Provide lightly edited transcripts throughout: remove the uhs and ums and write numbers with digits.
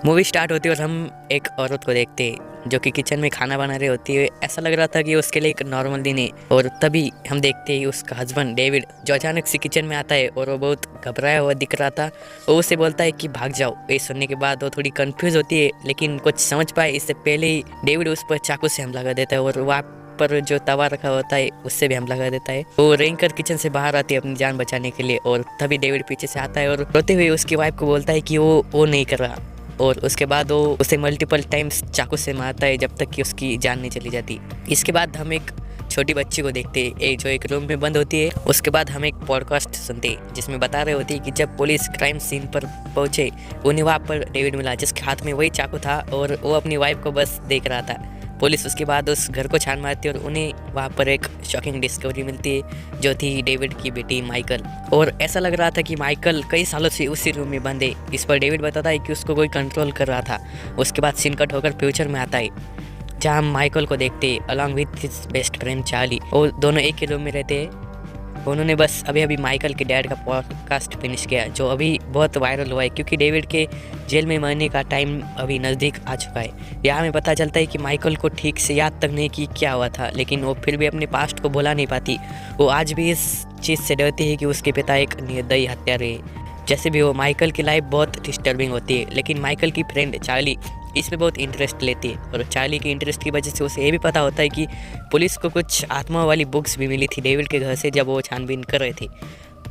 Movie start होती है और हम एक औरत को देखते हैं जो कि किचन में खाना बना रही होती है। ऐसा लग रहा था कि उसके लिए एक नॉर्मल दिन है और तभी हम देखते हैं उसका हस्बैंड डेविड जो अचानक से किचन में आता है और वो बहुत घबराया हुआ दिख रहा था। वो उसे बोलता है कि भाग जाओ। ये सुनने के बाद वो थोड़ी कंफ्यूज होती है लेकिन कुछ समझ पाए इससे पहले ही डेविड उस पर चाकू से हमला कर देता है और वहाँ पर जो तवा रखा होता है उससे भी हमला कर देता है। वो रेंग कर किचन से बाहर आती है अपनी जान बचाने के लिए और तभी डेविड पीछे से आता है और रोते हुए उसकी वाइफ को बोलता है कि वो नहीं कर रहा और उसके बाद वो उसे मल्टीपल टाइम्स चाकू से मारता है जब तक कि उसकी जान नहीं चली जाती। इसके बाद हम एक छोटी बच्ची को देखते हैं जो एक रूम में बंद होती है। उसके बाद हम एक पॉडकास्ट सुनते हैं जिसमें बता रहे होते हैं कि जब पुलिस क्राइम सीन पर पहुंचे उन्हें वहाँ पर डेविड मिला जिसके हाथ में वही चाकू था और वो अपनी वाइफ को बस देख रहा था। पुलिस उसके बाद उस घर को छान मारती है और उन्हें वहाँ पर एक शॉकिंग डिस्कवरी मिलती है जो थी डेविड की बेटी माइकल। और ऐसा लग रहा था कि माइकल कई सालों से उसी रूम में बंद है। इस पर डेविड बताता है कि उसको कोई कंट्रोल कर रहा था। उसके बाद सीन कट होकर फ्यूचर में आता है जहाँ हम माइकल को देखते हैं along with his best friend Charlie. और दोनों एक ही रूम में रहते हैं। उन्होंने बस अभी माइकल के डैड का पॉडकास्ट फिनिश किया जो अभी बहुत वायरल हुआ है क्योंकि डेविड के जेल में मरने का टाइम अभी नज़दीक आ चुका है। यहाँ हमें पता चलता है कि माइकल को ठीक से याद तक नहीं कि क्या हुआ था लेकिन वो फिर भी अपने पास्ट को भुला नहीं पाती। वो आज भी इस चीज़ से डरती है कि उसके पिता एक निर्दयी हत्यारे। जैसे भी हो माइकल की लाइफ बहुत डिस्टर्बिंग होती है लेकिन माइकल की फ्रेंड चार्ली इसमें बहुत इंटरेस्ट लेती है और चार्ली के इंटरेस्ट की वजह से उसे ये भी पता होता है कि पुलिस को कुछ आत्मा वाली बुक्स भी मिली थी डेविड के घर से जब वो छानबीन कर रहे थे।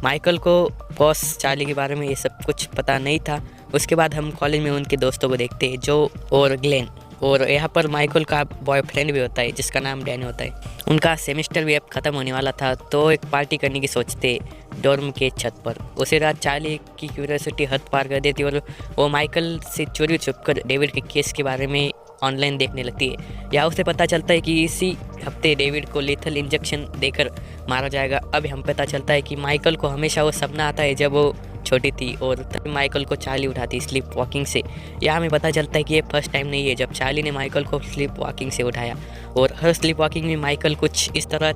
माइकल को बॉस चार्ली के बारे में ये सब कुछ पता नहीं था। उसके बाद हम कॉलेज में उनके दोस्तों को देखते हैं जो और ग्लेन और यहाँ पर माइकल का बॉयफ्रेंड भी होता है जिसका नाम डैनी होता है। उनका सेमेस्टर भी अब ख़त्म होने वाला था तो एक पार्टी करने की सोचते डॉर्म के छत पर। उसी रात चार्ली की क्यूरियोसिटी हद पार कर देती और वो माइकल से चोरी छुपकर डेविड के केस के बारे में ऑनलाइन देखने लगती है। या उसे पता चलता है कि इसी हफ्ते डेविड को लेथल इंजेक्शन देकर मारा जाएगा। अब हम पता चलता है कि माइकल को हमेशा वो सपना आता है जब वो छोटी थी और तभी माइकल को चार्ली उठाती स्लीप वॉकिंग से। यहाँ हमें पता चलता है कि ये फर्स्ट टाइम नहीं है जब चार्ली ने माइकल को स्लीप वॉकिंग से उठाया। और हर स्लीप वॉकिंग में माइकल कुछ इस तरह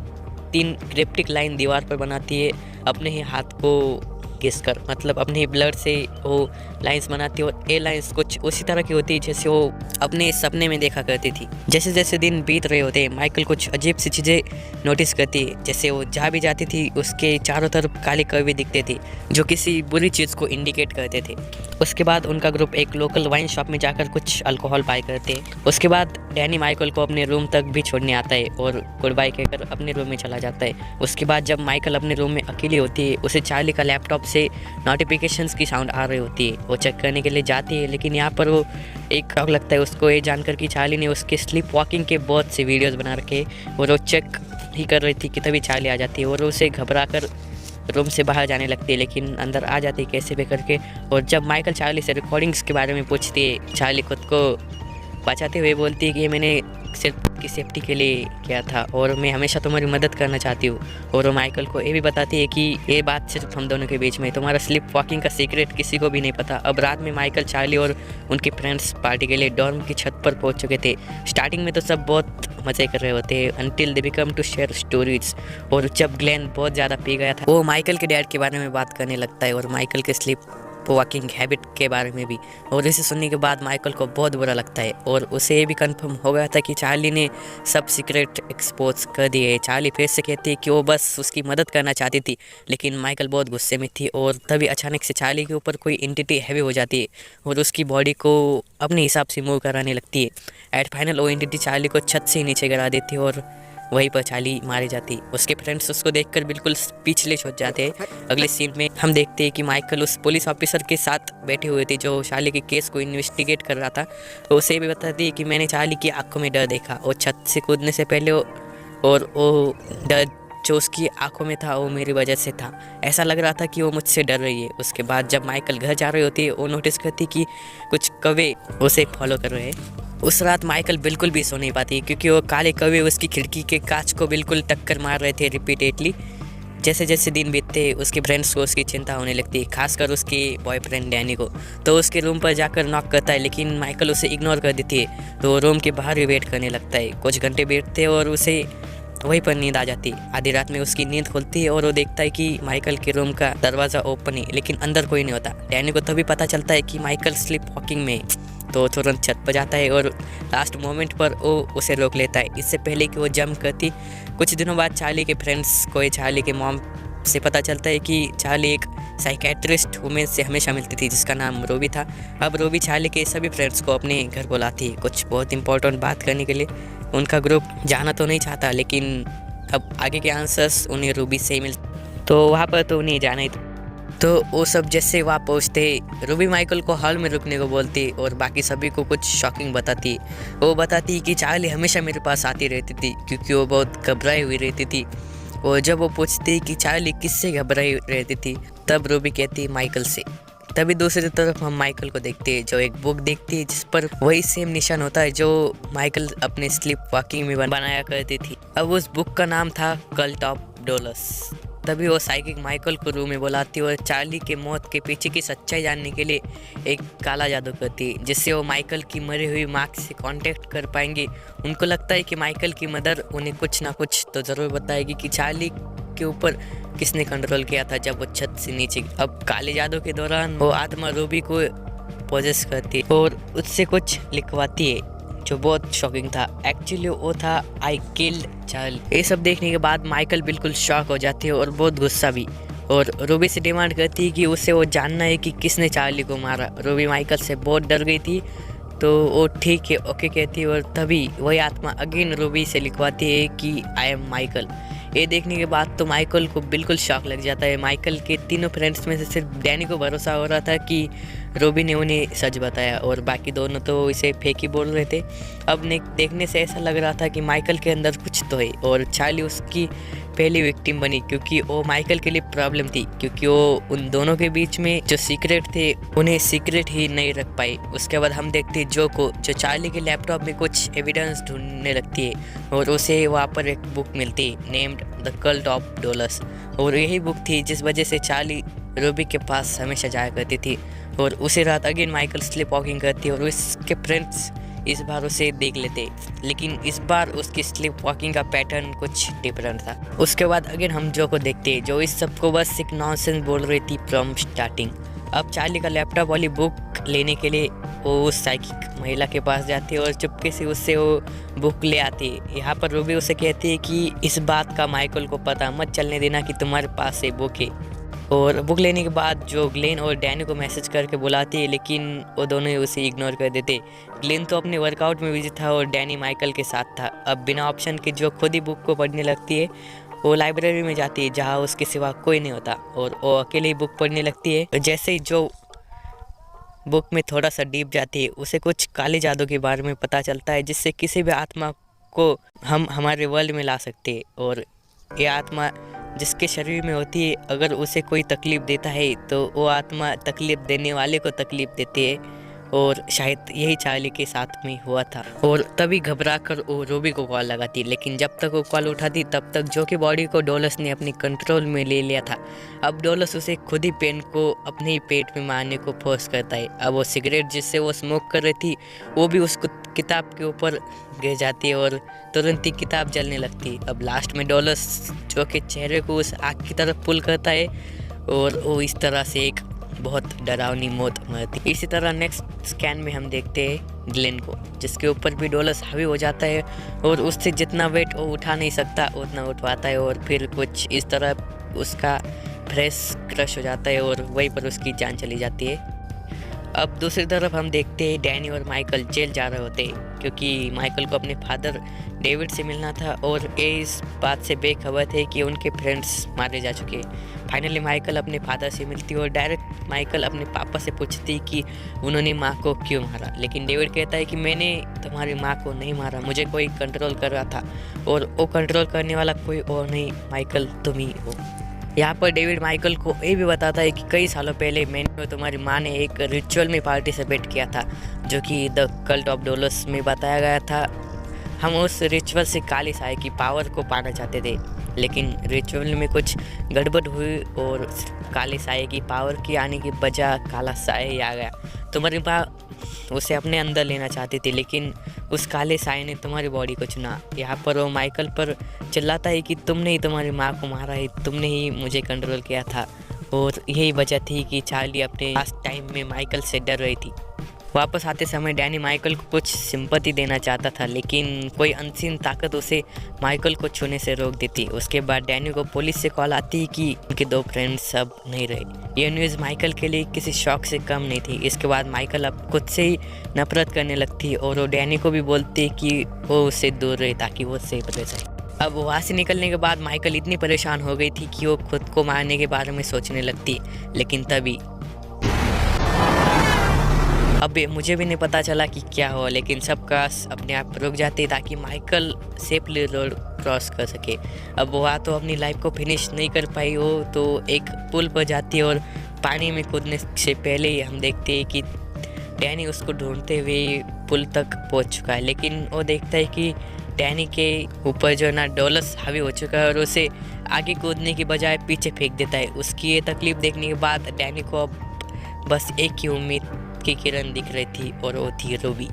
3 क्रिप्टिक लाइन दीवार पर बनाती है अपने ही हाथ को घिस कर, मतलब अपने ही ब्लड से वो लाइंस बनाती है और ये लाइंस कुछ उसी तरह की होती है जैसे वो अपने सपने में देखा करती थी। जैसे जैसे दिन बीत रहे होते माइकल कुछ अजीब सी चीज़ें नोटिस करती है। जैसे वो जहाँ भी जाती थी उसके चारों तरफ काले कौवे दिखते थे जो किसी बुरी चीज़ को इंडिकेट करते थे। उसके बाद उनका ग्रुप एक लोकल वाइन शॉप में जाकर कुछ अल्कोहल बाय करते हैं। उसके बाद डैनी माइकल को अपने रूम तक भी छोड़ने आता है और गुड बाय कहकर अपने रूम में चला जाता है। उसके बाद जब माइकल अपने रूम में अकेली होती है उसे चार्ली का लैपटॉप से नोटिफिकेशंस की साउंड आ रही होती है। वो चेक करने के लिए जाती है लेकिन यहाँ पर वो एक शौक लगता है उसको ये जानकर कि चार्ली ने उसके स्लीप वॉकिंग के बहुत से वीडियोस बना रखे और वो चेक ही कर रही थी कि तभी चार्ली आ जाती है और उसे घबरा कर रूम से बाहर जाने लगती है लेकिन अंदर आ जाती है कैसे भी करके। और जब माइकल चार्ली से रिकॉर्डिंग्स के बारे में पूछती है चार्ली खुद को बचाते हुए बोलती है कि ये मैंने सिर्फ की सेफ्टी के लिए किया था और मैं हमेशा तुम्हारी मदद करना चाहती हूँ। और वो माइकल को ये भी बताती है कि ये बात सिर्फ हम दोनों के बीच में, तुम्हारा स्लीप वॉकिंग का सीक्रेट किसी को भी नहीं पता। अब रात में माइकल चार्ली और उनके फ्रेंड्स पार्टी के लिए डॉर्म की छत पर पहुंच चुके थे। स्टार्टिंग में तो सब बहुत मज़े कर रहे होते हैं until they become to share stories. और जब ग्लेन बहुत ज़्यादा पी गया था वो माइकल के डैड के बारे में बात करने लगता है और माइकल के स्लीप वॉकिंग हैबिट के बारे में भी। और इसे सुनने के बाद माइकल को बहुत बुरा लगता है और उसे ये भी कंफर्म हो गया था कि चार्ली ने सब सीक्रेट एक्सपोज कर दिए। चार्ली फिर से कहती है कि वो बस उसकी मदद करना चाहती थी लेकिन माइकल बहुत गुस्से में थी। और तभी अचानक से चार्ली के ऊपर कोई एंटिटी हैवी हो जाती है और उसकी बॉडी को अपने हिसाब से मूव कराने लगती है। एट फाइनल वो एंटिटी चार्ली को छत से नीचे गिरा देती है और वहीं पर चार्ली मारी जाती। उसके फ्रेंड्स उसको देखकर बिल्कुल स्पीचलेस हो जाते हैं। अगले सीन में हम देखते हैं कि माइकल उस पुलिस ऑफिसर के साथ बैठे हुए थे जो चार्ली के केस को इन्वेस्टिगेट कर रहा था। तो उसे भी बताती है कि मैंने चार्ली की आंखों में डर देखा और छत से कूदने से पहले और वो डर जो उसकी आंखों में था वो मेरी वजह से था। ऐसा लग रहा था कि वो मुझसे डर रही है। उसके बाद जब माइकल घर जा रही होती है वो नोटिस करती कि कुछ कौवे उसे फॉलो कर रहे हैं। उस रात माइकल बिल्कुल भी सो नहीं पाती क्योंकि वो काले कौवे उसकी खिड़की के कांच को बिल्कुल टक्कर मार रहे थे रिपीटेडली। जैसे जैसे दिन बीतते उसके फ्रेंड्स को उसकी चिंता होने लगती है, खासकर उसके बॉयफ्रेंड डैनी को। तो उसके रूम पर जाकर नॉक करता है लेकिन माइकल उसे इग्नोर कर देती है। तो रूम के बाहर ही वेट करने लगता है। कुछ घंटे बैठते और उसे वहीं पर नींद आ जाती। आधी रात में उसकी नींद खुलती है और वो देखता है कि माइकल के रूम का दरवाज़ा ओपन है लेकिन अंदर कोई नहीं होता। डैनी को तभी पता चलता है कि माइकल स्लीप वॉकिंग में तो तुरंत छत पर जाता है और लास्ट मोमेंट पर वो उसे रोक लेता है, इससे पहले कि वो जंप करती। कुछ दिनों बाद चार्ली के फ्रेंड्स को चार्ली के मॉम से पता चलता है कि चार्ली एक साइकेट्रिस्ट वुमेन से हमेशा मिलती थी जिसका नाम रूबी था। अब रूबी चार्ली के सभी फ्रेंड्स को अपने घर बुलाती है कुछ बहुत इंपॉर्टेंट बात करने के लिए। उनका ग्रुप जाना तो नहीं चाहता, लेकिन अब आगे के आंसर्स उन्हें रूबी से ही मिलते, तो वहाँ पर तो उन्हें जाना ही था। तो वो सब जैसे वहाँ पहुँचते, रूबी माइकल को हॉल में रुकने को बोलती और बाकी सभी को कुछ शॉकिंग बताती। वो बताती कि चार्ली हमेशा मेरे पास आती रहती थी क्योंकि वो बहुत घबराई हुई रहती थी। और जब वो पूछती कि चार्ली किससे घबराई रहती थी, तब रूबी कहती माइकल से। तभी दूसरी तरफ हम माइकल को देखते हैं जो एक बुक देखती है जिस पर वही सेम निशान होता है जो माइकल अपने स्लीप वॉकिंग में बनाया करती थी। अब उस बुक का नाम था कल्ट ऑफ डोलस। तभी वो साइकिक माइकल को रूम में बुलाती और चार्ली के मौत के पीछे की सच्चाई जानने के लिए एक काला जादू करती है जिससे वो माइकल की मरी हुई माँ से कांटेक्ट कर पाएंगे। उनको लगता है कि माइकल की मदर उन्हें कुछ ना कुछ तो ज़रूर बताएगी कि चार्ली के ऊपर किसने कंट्रोल किया था जब वो छत से नीचे। अब काले जादू के दौरान वो आत्मा रूबी को पोजेस करती है और उससे कुछ लिखवाती है जो बहुत शॉकिंग था। एक्चुअली वो था आई किल्ड चार्ली। ये सब देखने के बाद माइकल बिल्कुल शॉक हो जाती है और बहुत गुस्सा भी, और रूबी से डिमांड करती है कि उसे वो जानना है कि किसने चार्ली को मारा। रूबी माइकल से बहुत डर गई थी तो वो ठीक है ओके कहती है, और तभी वही आत्मा अगेन रूबी से लिखवाती है कि आई एम माइकल। ये देखने के बाद तो माइकल को बिल्कुल शॉक लग जाता है। माइकल के तीनों फ्रेंड्स में से सिर्फ डैनी को भरोसा हो रहा था कि रूबी ने उन्हें सच बताया और बाकी दोनों तो इसे फेक ही बोल रहे थे। अब देखने से ऐसा लग रहा था कि माइकल के अंदर कुछ तो है और चार्ली उसकी पहली विक्टिम बनी क्योंकि वो माइकल के लिए प्रॉब्लम थी, क्योंकि वो उन दोनों के बीच में जो सीक्रेट थे उन्हें सीक्रेट ही नहीं रख पाई। उसके बाद हम देखते हैं जो चार्ली के लैपटॉप में कुछ एविडेंस ढूंढने लगती है और उसे वहाँ पर एक बुक मिलती है नेम्ड द कल्ट ऑफ डोलस, और यही बुक थी जिस वजह से चार्ली रूबी के पास हमेशा जाया करती थी। और उसी रात अगेन माइकल स्लीप वॉकिंग करती है और उसके फ्रेंड्स इस बार उसे देख लेते, लेकिन इस बार उसकी स्लीप वॉकिंग का पैटर्न कुछ डिफरेंट था। उसके बाद अगेन हम जो को देखते जो इस सब को बस एक नॉनसेंस बोल रही थी फ्रॉम स्टार्टिंग। अब चार्ली का लैपटॉप वाली बुक लेने के लिए वो उस साइकिक महिला के पास जाती है और चुपके से उससे वो बुक ले आती है। यहाँ पर रूबी उसे कहती है कि इस बात का माइकल को पता मत चलने देना कि तुम्हारे पास ये बुक है। और बुक लेने के बाद जो ग्लेन और डैनी को मैसेज करके बुलाती है, लेकिन वो दोनों ही उसे इग्नोर कर देते। ग्लेन तो अपने वर्कआउट में बिजी था और डैनी माइकल के साथ था। अब बिना ऑप्शन के जो खुद ही बुक को पढ़ने लगती है वो लाइब्रेरी में जाती है जहाँ उसके सिवा कोई नहीं होता और वो अकेले ही बुक पढ़ने लगती है। जैसे ही जो बुक में थोड़ा सा डीप जाती है उसे कुछ काले जादू के बारे में पता चलता है जिससे किसी भी आत्मा को हम हमारे वर्ल्ड में ला सकते हैं। और ये आत्मा जिसके शरीर में होती है अगर उसे कोई तकलीफ़ देता है तो वो आत्मा तकलीफ़ देने वाले को तकलीफ़ देती है, और शायद यही चार्ली के साथ में हुआ था। और तभी घबरा कर वो रूबी को कॉल लगाती, लेकिन जब तक वो कॉल उठाती तब तक जो कि बॉडी को डोलस ने अपनी कंट्रोल में ले लिया था। अब डोलस उसे खुद ही पेन को अपने ही पेट में मारने को फोर्स करता है। अब वो सिगरेट जिससे वो स्मोक कर रही थी वो भी उसको किताब के ऊपर गिर जाती है और तुरंत ही किताब जलने लगती है। अब लास्ट में डोलस जो कि चेहरे को उस आग की तरफ पुल करता है और वो इस तरह से एक बहुत डरावनी मौत मरती। इसी तरह नेक्स्ट स्कैन में हम देखते हैं ग्लेन को जिसके ऊपर भी डोलस हावी हो जाता है और उससे जितना वेट वो उठा नहीं सकता उतना उठवाता है और फिर कुछ इस तरह उसका फ्रेश क्रश हो जाता है और वहीं पर उसकी जान चली जाती है। अब दूसरी तरफ हम देखते हैं डैनी और माइकल जेल जा रहे होते हैं क्योंकि माइकल को अपने फादर डेविड से मिलना था और ये इस बात से बेखबर थे कि उनके फ्रेंड्स मारे जा चुके हैं। फाइनली माइकल अपने फादर से मिलती और डायरेक्ट माइकल अपने पापा से पूछती कि उन्होंने माँ को क्यों मारा, लेकिन डेविड कहता है कि मैंने तुम्हारी माँ को नहीं मारा, मुझे कोई कंट्रोल कर रहा था और वो कंट्रोल करने वाला कोई और नहीं माइकल तुम ही हो। यहाँ पर डेविड माइकल को ये भी बताता है कि कई सालों पहले मैंने और तुम्हारी माँ ने एक रिचुअल में पार्टिसिपेट किया था जो कि द कल्ट ऑफ डोलस में बताया गया था। हम उस रिचुअल से काली साए की पावर को पाना चाहते थे, लेकिन रिचुअल में कुछ गड़बड़ हुई और काले साए की पावर की आने की बजाय काला साए ही आ गया। तुम्हारी माँ उसे अपने अंदर लेना चाहती थी, लेकिन उस काले साए ने तुम्हारी बॉडी को चुना। यहाँ पर वो माइकल पर चिल्लाता है कि तुमने ही तुम्हारी माँ को मारा है, तुमने ही मुझे कंट्रोल किया था, और यही वजह थी कि चार्ली अपने लास्ट टाइम में माइकल से डर रही थी। वापस आते समय डैनी माइकल को कुछ सिंपैथी देना चाहता था, लेकिन कोई अनसीन ताकत उसे माइकल को छूने से रोक देती। उसके बाद डैनी को पुलिस से कॉल आती कि उनके 2 फ्रेंड्स अब नहीं रहे। यह न्यूज़ माइकल के लिए किसी शॉक से कम नहीं थी। इसके बाद माइकल अब खुद से ही नफरत करने लगती और वो डैनी को भी बोलती कि वो उससे दूर रहे ताकि वो सेफ रह जाए। अब वहाँ से निकलने के बाद माइकल इतनी परेशान हो गई थी कि वो खुद को मारने के बारे में सोचने लगती, लेकिन तभी अब मुझे भी नहीं पता चला कि क्या हुआ, लेकिन सब कार्स अपने आप रुक जाते ताकि माइकल सेफली रोड क्रॉस कर सके। अब वह तो अपनी लाइफ को फिनिश नहीं कर पाई, वो तो एक पुल पर जाती है और पानी में कूदने से पहले ही हम देखते हैं कि डैनी उसको ढूंढते हुए पुल तक पहुंच चुका है। लेकिन वो देखता है कि डैनी के ऊपर जो ना डॉलर्स हावी हो चुका है और उसे आगे कूदने की बजाय पीछे फेंक देता है। उसकी ये तकलीफ देखने के बाद डैनी को अब बस एक ही उम्मीद की किरण दिख रही थी और वो थी रूबी।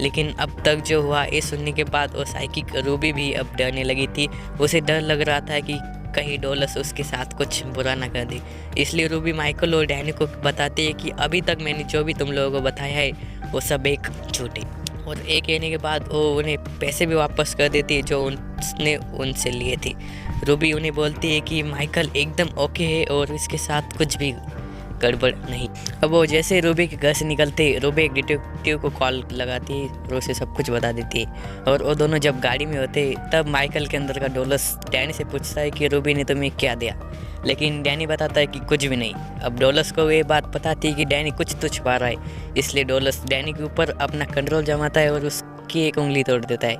लेकिन अब तक जो हुआ ये सुनने के बाद वो साइकिक रूबी भी अब डरने लगी थी। उसे डर लग रहा था कि कहीं डॉलर्स उसके साथ कुछ बुरा ना कर दे। इसलिए रूबी माइकल और डैनी को बताती है कि अभी तक मैंने जो भी तुम लोगों को बताया है वो सब एक झूठ है। और एक कहने के बाद वो उन्हें पैसे भी वापस कर देती है जो उसने उनसे लिए थे। रूबी उन्हें बोलती है कि माइकल एकदम ओके है और इसके साथ कुछ भी गड़बड़ नहीं। अब वो जैसे रूबी के घर से निकलते रूबी एक डिटेक्टिव को कॉल लगाती है और उसे सब कुछ बता देती है। और वो दोनों जब गाड़ी में होते तब माइकल के अंदर का डॉलर्स डैनी से पूछता है कि रूबी ने तुम्हें क्या दिया, लेकिन डैनी बताता है कि कुछ भी नहीं। अब डॉलर्स को ये बात पता थी कि डैनी कुछ तो छुपा रहा है, इसलिए डॉलर्स डैनी के ऊपर अपना कंट्रोल जमाता है और उसकी एक उंगली तोड़ देता है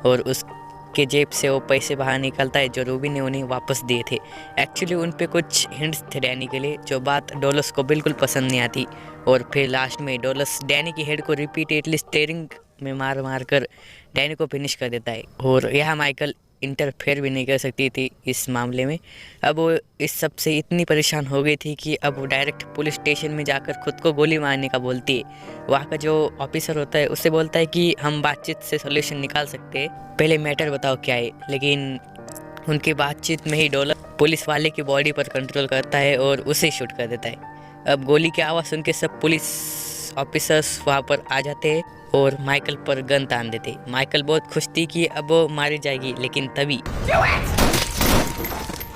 और उसके जेब से वो पैसे बाहर निकलता है जो रूबी ने उन्हें वापस दिए थे। एक्चुअली उन पे कुछ हिंट्स थे डैनी के लिए जो बात डॉलर्स को बिल्कुल पसंद नहीं आती। और फिर लास्ट में डॉलर्स डैनी की हेड को रिपीटेडली स्टीयरिंग में मार कर डैनी को फिनिश कर देता है और यह माइकल इंटरफेयर भी नहीं कर सकती थी इस मामले में। अब वो इस सब से इतनी परेशान हो गई थी कि अब वो डायरेक्ट पुलिस स्टेशन में जाकर खुद को गोली मारने का बोलती है। वहाँ का जो ऑफिसर होता है उससे बोलता है कि हम बातचीत से सॉल्यूशन निकाल सकते हैं, पहले मैटर बताओ क्या है। लेकिन उनकी बातचीत में ही डॉलर पुलिस वाले की बॉडी पर कंट्रोल करता है और उसे शूट कर देता है। अब गोली की आवाज़ सुन के सब पुलिस ऑफिसर्स वहाँ पर आ जाते हैं और माइकल पर गन तान देते। माइकल बहुत खुश थी कि अब वो मारी जाएगी, लेकिन तभी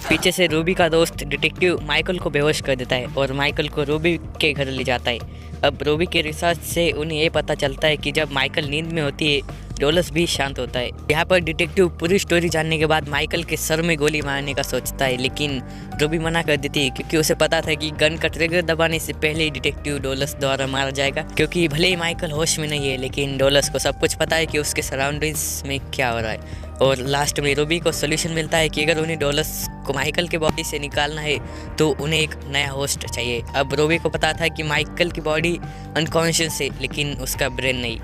पीछे से रूबी का दोस्त डिटेक्टिव माइकल को बेहोश कर देता है और माइकल को रूबी के घर ले जाता है। अब रूबी के रिसर्च से उन्हें ये पता चलता है कि जब माइकल नींद में होती है डॉलर्स भी शांत होता है। यहाँ पर डिटेक्टिव पूरी स्टोरी जानने के बाद माइकल के सर में गोली मारने का सोचता है, लेकिन रूबी मना कर देती है क्योंकि उसे पता था कि गन का ट्रिगर दबाने से पहले ही डिटेक्टिव डॉलर्स द्वारा मारा जाएगा। क्योंकि भले ही माइकल होश में नहीं है, लेकिन डॉलर्स को सब कुछ पता है कि उसके सराउंडिंग्स में क्या हो रहा है। और लास्ट में रूबी को सोल्यूशन मिलता है कि अगर उन्हें डॉलर्स को माइकल के बॉडी से निकालना है तो उन्हें एक नया होस्ट चाहिए। अब रूबी को पता था कि माइकल की बॉडी अनकॉन्शियस है, लेकिन उसका ब्रेन नहीं।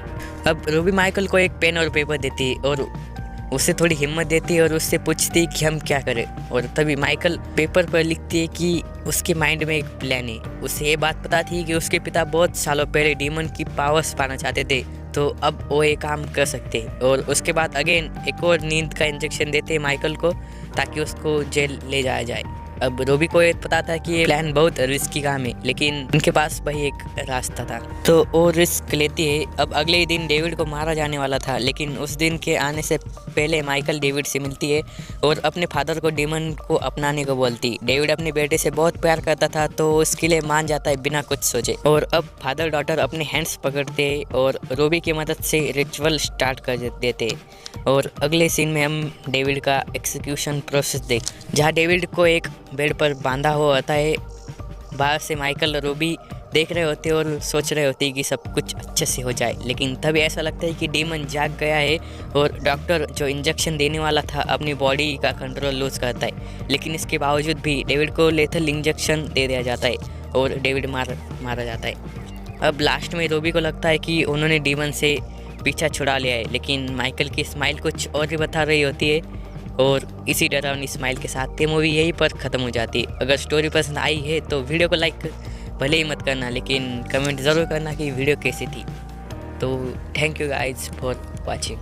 अब रूबी माइकल को एक पेन और पेपर देती है और उसे थोड़ी हिम्मत देती है और उससे पूछती है कि हम क्या करें। और तभी माइकल पेपर पर लिखती है कि उसके माइंड में एक प्लान है। उसे ये बात पता थी कि उसके पिता बहुत सालों पहले डीमन की पावर्स पाना चाहते थे, तो अब वो ये काम कर सकते हैं। और उसके बाद अगेन एक और नींद का इंजेक्शन देते हैं माइकल को ताकि उसको जेल ले जाया जाए। अब रूबी को ये पता था कि ये प्लान बहुत रिस्की काम है, लेकिन उनके पास वही एक रास्ता था, तो वो रिस्क लेती है। अब अगले ही दिन डेविड को मारा जाने वाला था, लेकिन उस दिन के आने से पहले माइकल डेविड से मिलती है और अपने फादर को डीमन को अपनाने को बोलती। डेविड अपने बेटे से बहुत प्यार करता था, तो उसके लिए मान जाता है बिना कुछ सोचे। और अब फादर डॉटर अपने हैंड्स पकड़ते और रूबी की मदद से रिचुअल स्टार्ट कर देते। और अगले सीन में हम डेविड का एक्सिक्यूशन प्रोसेस देख, जहाँ डेविड को एक बेड पर बांधा हुआ होता है। बाहर से माइकल और रूबी देख रहे होते और सोच रहे होते कि सब कुछ अच्छे से हो जाए, लेकिन तभी ऐसा लगता है कि डीमन जाग गया है और डॉक्टर जो इंजेक्शन देने वाला था अपनी बॉडी का कंट्रोल लूज करता है। लेकिन इसके बावजूद भी डेविड को लेथल इंजेक्शन दे दिया जाता है और डेविड मारा जाता है। अब लास्ट में रूबी को लगता है कि उन्होंने डीमन से पीछा छुड़ा लिया है, लेकिन माइकल की स्माइल कुछ और ही बता रही होती है और इसी डरावनी स्माइल के साथ ये मूवी यहीं पर ख़त्म हो जाती है। अगर स्टोरी पसंद आई है तो वीडियो को लाइक भले ही मत करना, लेकिन कमेंट ज़रूर करना कि वीडियो कैसी थी। तो thank you guys for watching.